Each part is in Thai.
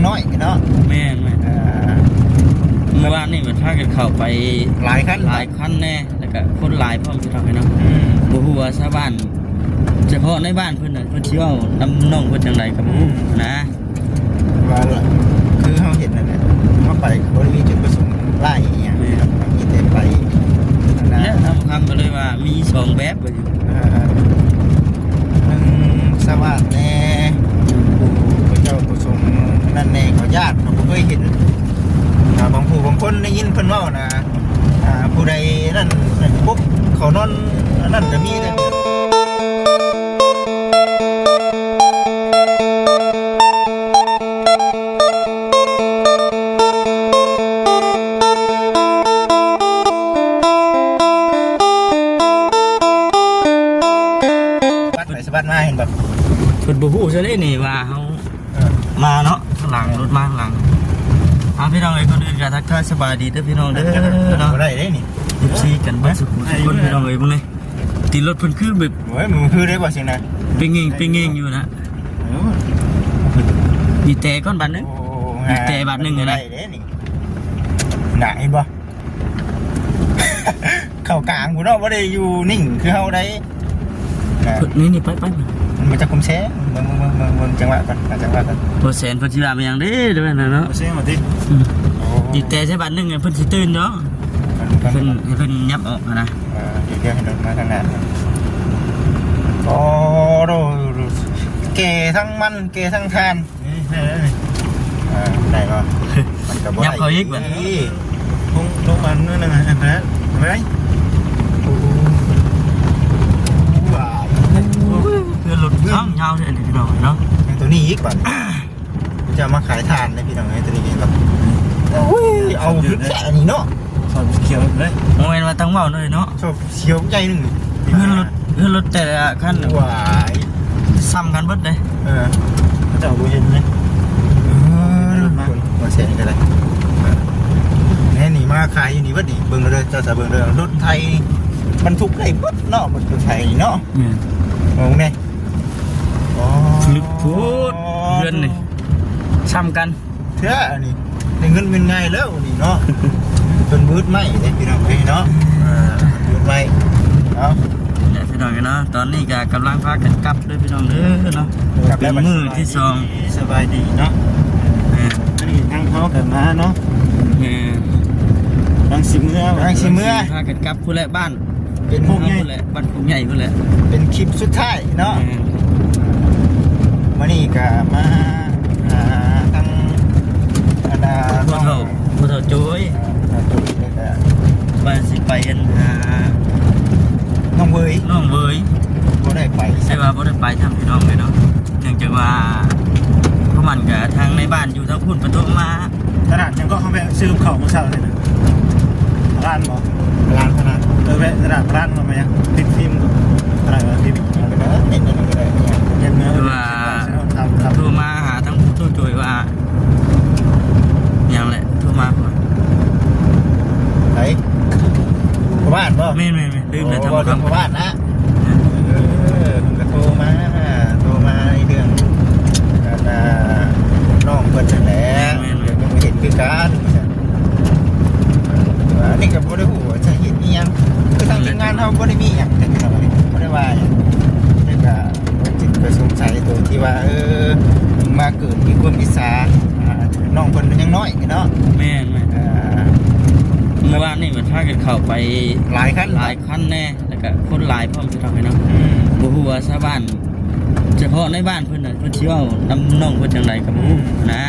น้อยเนาะแม่นเมื่อวานนี่มันพากันเข้าไปหลายขั้นแน่แล้วก็คนหลายพร้อมสิทำให้เนาะบ่ฮู้ว่าชาวบ้านเฉพาะในบ้านเพิ่นน่ะเพิ่นสิเว้านำน้องเพิ่นจังไดก็บ่ฮู้นะว่าคือเฮาเห็นนั่นแหละเฮาไปบ่ได้มีจุดประสงค์หลายอีหยังครับมีแต่ไปนะทำคำก็เลยว่ามี2แบบว่าอยู่สวัสดีผู้เจ้าผู้ชมนั่นเองขอญาติผมเคยเห็นบางผู้บางคนได้ยินเพิ่นว่านะผู้ใดนั่นปุ๊บเขานอนนั่นจะมีเลยบ้านมาเห็นแบบเพิ่นบ่ฮู้ซะเลยนี่ว่าเฮามาเนาะข้างหลังรถมาข้างหลังพี่น้องเอ้ยคนอื่นก็ทักทายสบายดีเด้อพี่น้องเด้อเนาะได้นี่14กันเบิดสุขคนพี่น้องเอ้ยมึงนี่ติรถเพิ่นคือแบบโอ้ยมันคือได้บ่เสียงนะเป็นเงงอยู่นะมีแต่ก้อนบาทนึงมีแต่บาทนึงเลยนะได้เห็นบ่เข้ากลางกูเนาะบ่ได้อยู่นิ่งคือเฮาได้นี่ไปมันจะคุมแช่มึงจังหวะกันจังหวะกันตัวแสนเพิ่นสิว่ามันยังเด้ด้วยนะเนาะแช่มาดิดีแต่ใช่บาทนึงเพิ่นสิตื่นเนาะเพิ่นยับออกนะเดี๋ยวให้เดินมาทางนั้นโอ้โหเกทั้งมันเกทั้งทานได้ป่ะมันกับยับเขาอีกแบบพุ่งลงมันนั่นนะฮะไปเรือรถข้างยาวเลยพี่น้องเนาะตัวนี้อีกบ่จะมาขายทานเลยพี่น้องไอ้ตัวนี้ครับเอาแค่นี้เนาะชอบเขียวเลยโมเมนต์มาตั้งเมาเลยเนาะชอบเขียวใจหนึ่งเพื่อนรถแต่ละขั้นวายซ้ำกันเบิดเลยจะเอาบุญเย็นเลยมาเสียกันเลยแน่หนีมาขายอยู่นี่วัดนี่เบิ่งเลยเจ้าสาวเบิ่งเลยรถไทยบรรทุกได้เบิดเนาะบรรทุกไทยเนาะมองเนี่ยลึกพูดเดือนนี่ซ้ำกันเท่านี่ได้เงินเป็นไงแล้วนี่เนาะเป็นบืดไหมได้พี่น้องเนาะบืดไหมเอาเนี่ยพี่น้องเนาะตอนนี้ก็กำลังพากันกลับด้วยพี่น้องเด้อเนาะเป็นมือที่2สบายดีเนาะนี่ทางเขาเกิดมาเนาะทางสิเมื่อพากันกลับผู้แหละบ้านเป็นพวกใหญ่แหละบ้านพวกใหญ่ผู้แหละเป็นคลิปสุดท้ายเนาะมานี่ก็มาทางผู้เฒ่าจุ้ยบ้านสิไปเห็นน้องเวยบ่ได้ไปใช่ว่าบ่ได้ไปทำพี่น้องเลยเนาะเนื่องจากว่าพวกมันกับทางในบ้านอยู่ทางพุ่นประตูมาขนาดยังก็เขาไปซื้อข้าวมื้อเช้าเลยนะร้านบ่ร้านขนาดแวะตลาดร้านมายังติดฟิล์มอะไรวะฟิล์มติดนั่นก็ได้ยังเนื้อว่าโทรมาหาทั้งตู้จุ๋ยว่าอย่างแหละโทรมาไหนบ้านบ่ไม่ลืมเลยทำคำบ้านนะก็โทรมาในเรื่องน้องเปิดแถลงเดี๋ยวมาเห็นคือการนี่กับบ่ได้หูจะเห็นยังคือทางทีมงานเขาบ่ได้มีอย่างแต่เราบ่ได้ว่าอย่างนี่ก็จิตก็สงสัยตัวที่ว่ามาเกิดมีความอิสาน้องคนยังน้อยเนาะแม่เมื่อวานนี่มันพากันเข้าไปหลายขั้นแน่แล้วก็คนหลายพร้อมสิทำให้เนาะบ่ฮู้ว่าชาวบ้านเฉพาะในบ้านเพิ่นน่ะเพิ่นสิเว้านำน้องเพิ่นจังไดก็บ่ฮู้นะ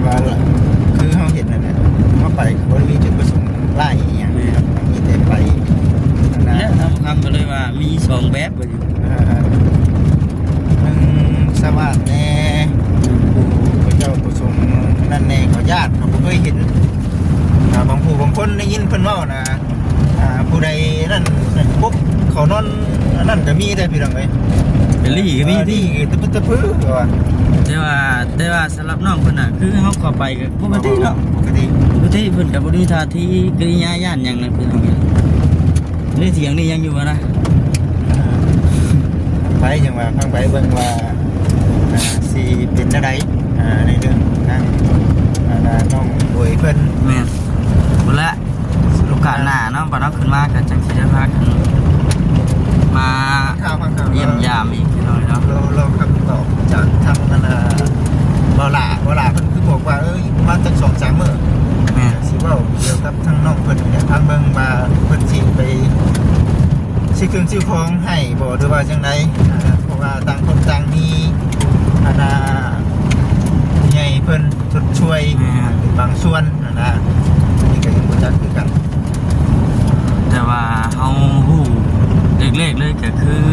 ว่าคือเฮาเห็นนั่นแหละเฮาไปบ่ได้มีจุดประสงค์หลายอีหยังครับมีแต่ไปและทำคำก็เลยว่ามี2แบบว่าอยู่สวัสดีผู้เจ้าผู้ชมนั่นเองขอญาติผมเคยเห็นบางผู้บางคนได้ยินเพิ่นว่านะผู้ใดนั่นปุ๊บเขานอนนั่นจะมีได้พี่น้องเอ้ยเป็นลี่ก็มีที่ตะพื้นว่าแต่ว่าสำหรับน้องเพิ่นน่ะคือเฮาเข้าไปก็ปกติเนาะปกติเพิ่นก็บ่มีท่าทีกริยาย่านหยังนะพี่น้องนี่เถียงนี่ยังอยู่นะไปจังว่าฟังไปเบิ่งว่าสิเป็นอะไรในเรื่อง นั่งน้องบวยเพิ่น แม่นบ่ละโอกาสหน้าเนาะบ่เราขึ้นมาก็จังสิได้พากันมา ข่าว เยี่ยมยามอีกหน่อยเนาะ เราคำตอบจากทางบ่หลาเพิ่นคือบอกว่าประมาณจัก2-3 มื้อ แม่น สิเว้าเกี่ยวกับทางน้องเพิ่นเนี่ยทางเบิ่งว่าเพิ่นสิไปซื้อเครื่องซื้อของให้บ่หรือว่าจังไดเพราะว่าต่างคนต่างมีใหญ่เพิ่นชดช่วยบางส่วนนี่ก็ยังบ่จักคือกัน แต่ว่าเฮาฮู้เล็กๆเลยก็คือ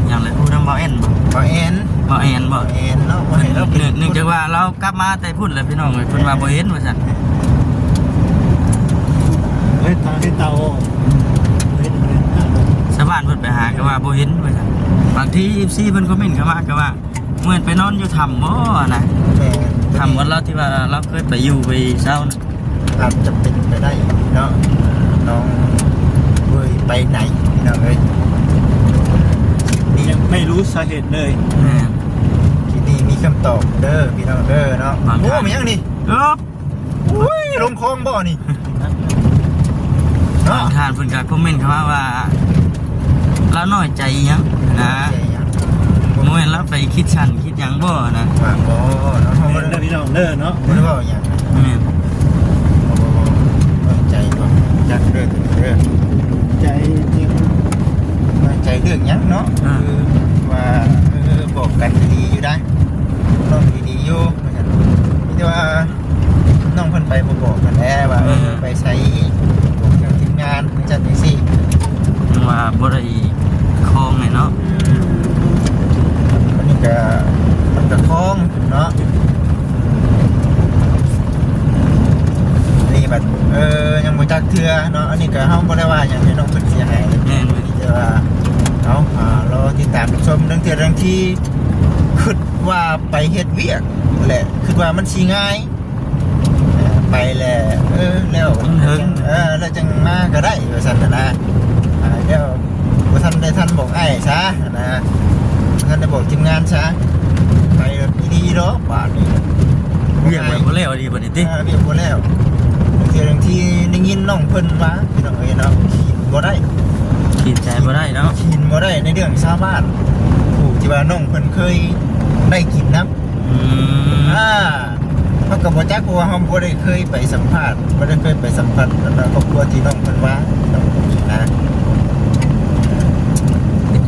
อย่างไรฮู้นำบ่แอนบ่ บ่แอน บ่แอนบ่ บ่แอนเนาะบ่ให้เราเป็น เนื่องจากว่าเรากลับมาแต่พุ่นแหละพี่น้องเอ้ยเพิ่นว่าบ่เห็นว่าซั่น เฮ้ยทางที่เตาเฮ้ย ชาวบ้านเพิ่นไปหาก็ว่าบ่เห็นว่าซั่นบางที FC เพิ่นคอมเมนต์เข้ามาก็ว่าเหมือนไปนอนอยู่ถ้ำบ่นะ แม่ ถ้ำวันเราที่ว่าเราเคยไปอยู่ไปเช้านะ อาจจะเป็นไปได้เนาะน้องเว้ยไปไหนพี่น้องเอ้ยนี่ ยังไม่รู้สาเหตุเลย แม่น ที่นี่มีคำตอบเด้อพี่น้องเด้อเนาะ บาง โอ้ ท่าน มันยังนี่ เอ๊บ อุ้ยลงคลองบ่นี่ บา เนาะ งท่านเพิ่นก็คอมเมนต์เข้ามาว่าเราน้อยใจอิหยังนะบ่แม่นเราไปคิดชั้นคิดหยังบ่นะ ว่าบ่เนาะเฮาบ่ เด้ ได้ อพี่น้องเด้อเนาะ บ่ได้เว้าหยังนะ แม่น บ่ใจบ่จักเด้อเด้อ ใจจริง ใจเรื่องหยังเนาะคือว่าบอกกันดีอยู่ได้น้องดีๆอยู่แต่ว่าน้องเพิ่นไปบ่บอกกันแล้วว่าไปใช้บอกทางทีมงานจังซี่ ยังว่าบ่ได้คลองไงเนาะ อันนี้ก็มันก็คล้องเนาะนี่แบบยังบ่จักเทื่อเนาะอันนี้ก็เฮาบ่ได้ว่าหยังให้น้องเพิ่นเสียหาย แม่น แต่ว่าเอารอติดตามชมเรื่องเทื่อเรื่องที่คิดว่าไปเฮ็ดเวียกแหละคิดว่ามันสิง่ายไปแล้วแล้วแล้วจังมาก็ได้ว่าซั่นนะแล้วบ่ทันได้ทันบอกอ้ายซะนะท่านได้บอกทีมงานซะไปดีๆเนาะบาทนี้ เรียกว่าบ่แล้วดีบ่นี่ติ เรียกบ่แล้วเรื่องที่ได้ยินน้องเพิ่นว่าพี่น้องเอ้ยเนาะขีนบ่ได้ คิดใจบ่ได้เนาะ ขีนบ่ได้ในเรื่องชาวบ้านผู้ที่ว่าน้องเพิ่นเคยได้กินน้ำ อืม เขาก็บ่จักเพราะว่าเฮาบ่ได้เคยไปสัมภาษณ์บ่ได้เคยไปสัมผัสกับครอบครัวที่น้องเพิ่นว่าน้องเพิ่นนี่นะ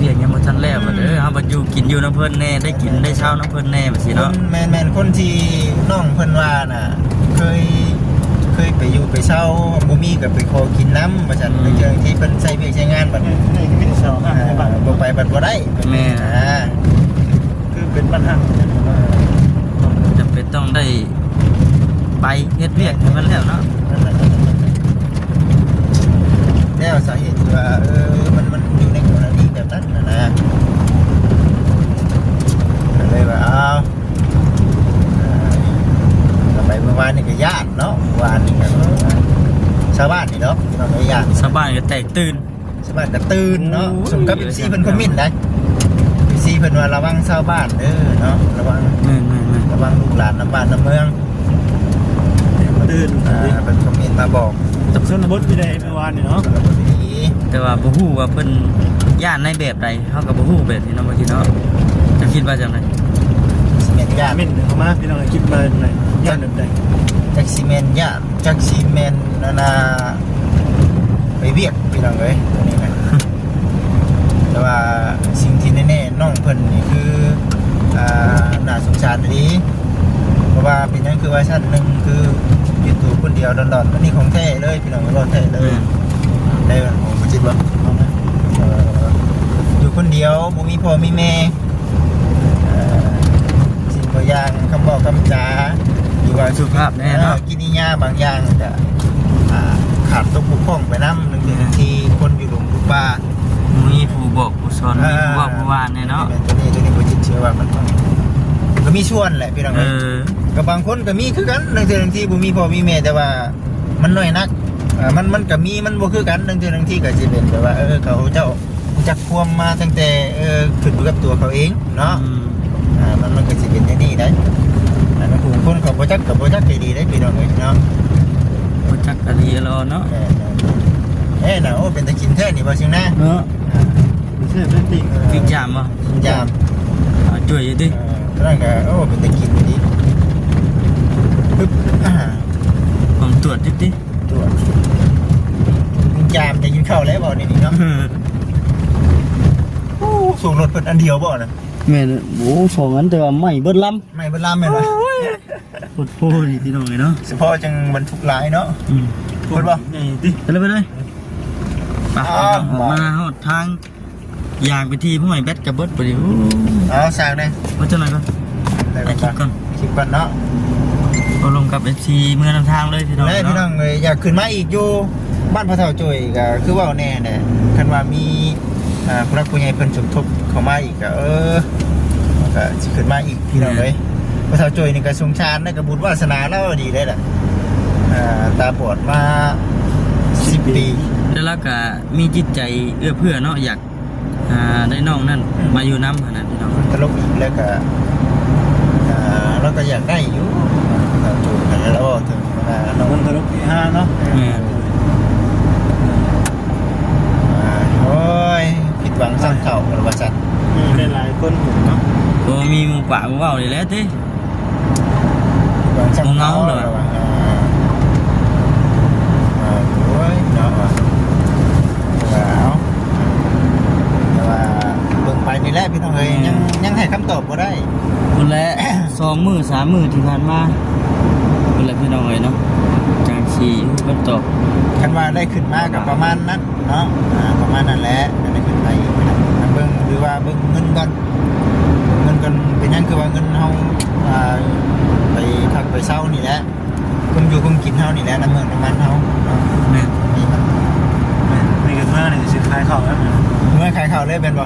เรียกยังบ่ทันแล้วบ่เด้อเฮาบ่อยู่กินอยู่น้ำเพิ่นแน่ได้กินได้เช้าน้ำเพิ่นแน่บ่สิ ค เนาะ นแม่นคนที่น้องเพิ่นว่าน่ะเคยไปอยู่ไปเช่าบ่มีก็ไปขอกินน้ำว่าซั่นในเรื่องที่เพิ่นใช้เวียกใช้งานบัด นี่ก็มีสองอ่ะในบ้าน บ่ไปบัดบ่ได้ แม่ คือเป็นปัญหา จำเป็นต้องได้ไปเฮ็ดเวียกให้มันแล้วเนาะ แล้วสาเหตุที่ว่ามันอยู่ในกรณีแบบนั้นนะเลยว่าเอาไปเมื่อวานนี่ก็ญาติเนาะเมื่อวานนี่ก็ชาวบ้านนี่เนาะเราไม่ญาติ ชาวบ้านก็แตกตื่น ชาวบ้านก็ตื่นเนาะ โอ้ย สมกับซีเพิ่นคอมเมนต์ได้ซีเพิ่นว่าระวังชาวบ้านเด้อเนาะระวัง แม่น ระวังลูกหลานน้ำบ้านน้ำเมือง ตื่น เป็นคอมเมนต์มาบอก ตับส้นบดพี่ได้เมื่อวานนี่เนาะ แล้วก็ดี ๆแต่ว่าบ่ฮู้ว่าเพิ่นย่านในแบบใดเฮาก็บ่ฮู้แบบนี้เนาะบ่สิเนาะจะคิดว่าจังได๋ ซีเมนต์ญาติ เม่นเข้ามาพี่น้องคิดมาไหนย่านแบบใด จักซีเมนต์ญาติจักซีเมนต์นาไปเวียกพี่น้องเอ้ยตัวนี้นะแต่ว่าสิ่งที่แน่ๆน้องเพิ่นนี่คือน่าสงสารดีเพราะว่าเป็นนั่นคือว่าชั้นหนึ่งคืออยู่ตัวคนเดียวดอนๆอันนี้ของแท้เลยพี่น้องรอดแท้เลยได้ผมคิดว่าอยู่คนเดียวบ่มีพ่อมีแม่สิ่งบางอย่างคำบอกคำจาอยู่ว่า สุขภาพแน่เนาะ กินยาบางอย่างจะขาดตกบกพร่องไปน้ำหนึ่งที่คนอยู่หลุมอยู่ป่า มีผู้บอกผู้สอนมีผู้บอกผู้ว่าแน่เนาะ ตัวนี้ผมเชื่อว่ามันก็มีส่วนแหละพี่น้อง เออ กับบางคนก็มีคือกันบางทีบ่มีพ่อมีแม่แต่ว่ามันน้อยนักมันก็มีมันบ่คือกันบางทีก็สิเป็นแต่ว่าเขาเจ้าจักความมาตั้งแต่ขึ้นอยู่กับตัวเขาเองเนาะมันก็สิเป็นอย่างนี้ได้ อันนั้นผู้คนเขาบ่จักกับบ่จักใจดีได้พี่น้องเอ้ยเนาะ บ่จักกะดีรอเนาะ น่ะโอ้เป็นตะกินแท้นี่บ่ซิงนะ เนาะ ไม่ใช่เป็นติ่ง กินยามบ่ ยาม ช่วยอยู่ดิ นั่นก็โอ้เป็นตะกินดีปึ๊บ ผมตรวจดิดิ ตัวยามจะกินข้าวแล้วบ่นี่เนาะโอ้สูงรถเพิ่นอันเดียวบ่น่ะ แม่นโอ้สองอันแต่ว่าไม่เบิดลำ ไม่เบิ่ลามแม่นบ่ โคตรโพนี่พี่น้องเนาะ เฉพาะจังบรรทุกหลายเนาะ พูดป่ะนี่ดิ ไปเลยไปเลยไปมาฮอดทางยางไปที่ผู้ใหม่แบตกับเบิดไปดิโอ้ เอาสร้างได้ ว่าจังไหนก่อน ได้ ไปคลิปก่อน คลิปก่อนเนาะ เราลงกับ FC เมื่อนำทางเลยพี่น้อง แล้วพี่น้ เนาะ องเอ้ยอยากขึ้นมาอีกอยู่บ้านพ่อเฒ่าจุ้ยก็คือว่าแน่แน่คันว่ามีผู้รักผู้ใหญ่เพิ่นสมทบเข้ามาอีกก็ก็สิขึ้นมาอีกพี่น้องเอ้ยพ่อเฒ่าจุ้ยนี่ก็สงสารนะก็บุญวาสนาเราดีได้ล่ะตาบอดมา10 ปี แล้วก็มีจิตใจเอื้อเพื่อเนาะอยากได้น้องนั่นมาอยู่น้ำขนาดพี่น้อง ตลกอีกแล้วก็เราก็อยากได้อยู่พ่อเฒ่าจุ้ยก็แล้วถึงน้อง มันตลกที่5เนาะ แม่น โอ้ยผิดหวังสั่งเข่าหรือว่าจัด มีหลายคนผมเนาะ บ่มีหมู่ป่าหมู่เว้านี่แหละติ ผิดหวังสั่ง เงา เข่า เหรอ โอ้ยเนาะแต่ว่าเบิ่งไปนี่แหละพี่น้องเอ้ยยังให้คำตอบบ่ได้ คนละ 2 มื้อ 3 มื้อที่ผ่านมาคนละพี่น้องเอ้ยเนาะจังสิก็ตอบ คันว่าได้ขึ้นมากับประมาณนั้นเนาะประมาณนั้นแหละได้ขึ้นไปอีกเบิ่งหรือว่าเบิ่งเงินก่อนเงินก่อนเป็นหยังคือว่าเงินเฮาไปพักไปเช้านี่แหละคุมอยู่คุมกินเฮานี่แหละน้ำเมืองน้ำมันเฮาเนาะ แม่น นี่มัน นี่กันมาเนี่ยสิขายของแล้ว เมื่อขายข่าวเลยเป็นบ่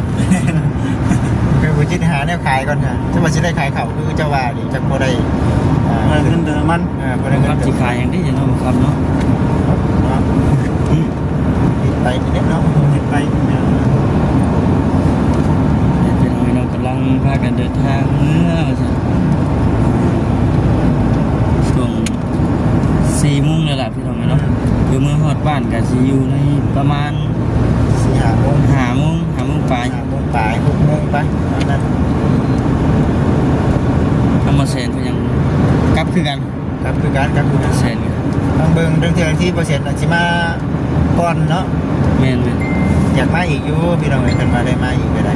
คือบุจิตหาแนวขายก่อนค่ะจะว่าจะได้ขายข่าวคือเจ้าว่าดิจักบ่ได้ เงินเดือนมัน บ่ได้เงิ ครับ น สิขายอย่างนี้จะเนาะบ่ครับเนาะ ไปเด็ดเนาะ เห็นไปเนี่ย พี่น้องเนาะกำลังพากันเดินทางเมื่อว่าซั่นช่วง 4 โมงนี่แหละพี่น้องเนาะคือเมื่อฮอดบ้านก็สิอยู่ในประมาณ 4-5 โมง 5 โมงปลาย 5 โมงปลาย6 โมงไปนั่น ทำมาเซนเพิ่นยังกลับคือกัน ครับคือการครับคือการ เซนกัน ทางเบิ่งเรื่องที่เปอร์เซ็นต์สิมาก่อนเนาะ แม่นแม่น อยากมาอีกอยู่พี่น้องเอ้ยกันมาได้มาอีกก็ได้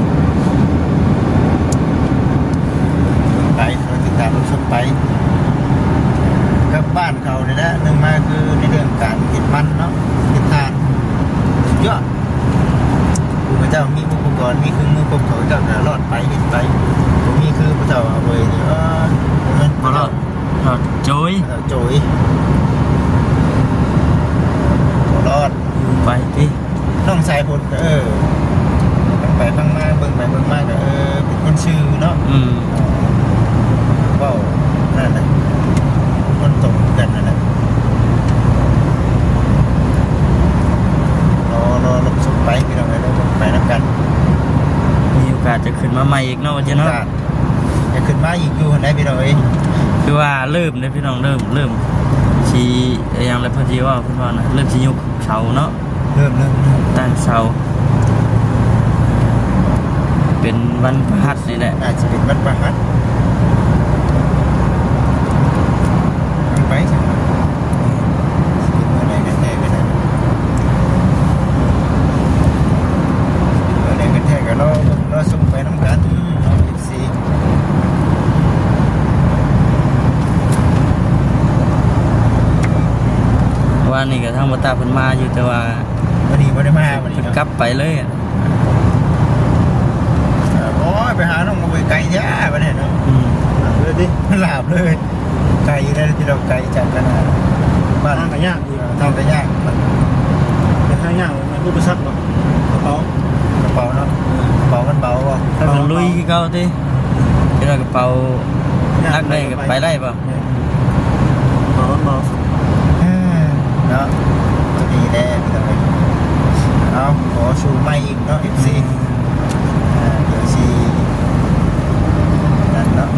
ไปเราติดตามรับชมไปกับบ้านเขาเนี่ยนะหนึ่งมาคือในเรื่องการติดมันเนาะติดทานสุดยอดพระเจ้ามีอุปกรณ์มีเครื่องมือครบเขาเจ้าจะรอดไปเห็นไปผมมีคือพระเจ้าเอาไว้นี่มัน บ่รอดรอดโจย โจยบ่รอด ไปติ น้องชายผมฟังไปฟังมาเบิ่งไปเบิ่งมาก็เป็นคนชื่อเนาะ ว้าวนั่นแหละมันตรงกันนั่นแหละรอลงสุดไปพี่น้องเลยลงไปน้ำกัน มีโอกาสจะขึ้นมาใหม่อีกเนาะว่าจะเนาะ จะขึ้นมาอีกอยู่ได้พี่น้องเอ้ย คือว่าเริ่มเด้อพี่น้องเริ่มสิอย่างไรเพิ่นสิว่าเพิ่นว่านะเริ่มสิยกเสาเนาะ เริ่ม ตั้งเสาเป็นวันพฤหัสนี่แหละ อาจจะเป็นวัดประหัตทางไปใช่ไหมอะไรกันแท้กันนะอะไรกันแท้กันรอส่งไปน้ำกันสิ ว่านี่ก็ทางบ่ตาเพิ่นมาอยู่แต่ว่า วันนี้ไม่ได้มาวันนี้ เพิ่น เนาะ กลับไปเลยอะ โอ้ยไปหาน้องมาไปไกลแย่ไปเนี่ยเนาะ เลยดิ หลาบเลยไกลได้ที่เราไกลจากกันนะบ้าน ทางก็ยากอยู่ ทางก็ยากมัน แต่ทางยากมันรูปซักบ่กระเป๋าก ระเป๋าเนาะกระเป๋ามันเบาป่ะ ถ้าเพิ่นลุยคือเก่าติเวลากระเป๋านักได้ก็ไปได้ป่ะ เบาเบา เนาะจะดีแน่พี่น้องเอาขอชูไม่อีกเนาะ FC เดี๋ยวชีนั่นเนาะ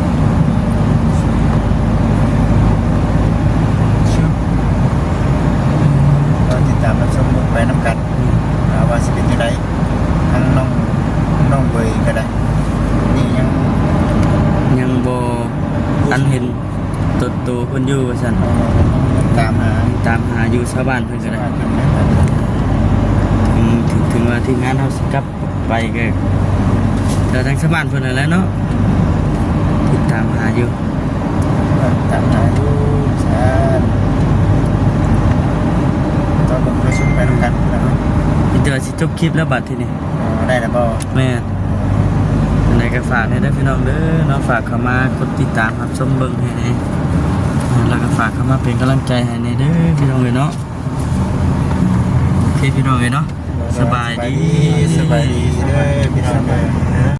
พิ่นอยู่ว่าซั่น ตามหา ตามหาอยู่ชาวบ้านเพิ่นก็ได้ถึงว่าทีมงานเฮาสิกลับไปก็แต่ทางชาวบ้านเพิ่นนั่นแหละเนาะติดตามหาอยู่ ตามหาอยู่ซะตอนผมประชุมไปนำกันแล้วเนาะ อินเตอร์สิจบคลิปแล้วบัดทีนี้ ได้แล้วบ่ แม่นอันใดก็ฝากให้ได้อพี่น้องเด้อเนาะฝากเข้ามากดติดตามรับชมเบิ่งให้แล้วก็ฝากเข้ามาเป็นกำลังใจให้ในเด้อพี่น้องเอ้ยเนาะโอเคพี่น้องเอ้ยเนาะสบายดี สบายดีเด้อพี่น้องเด้อ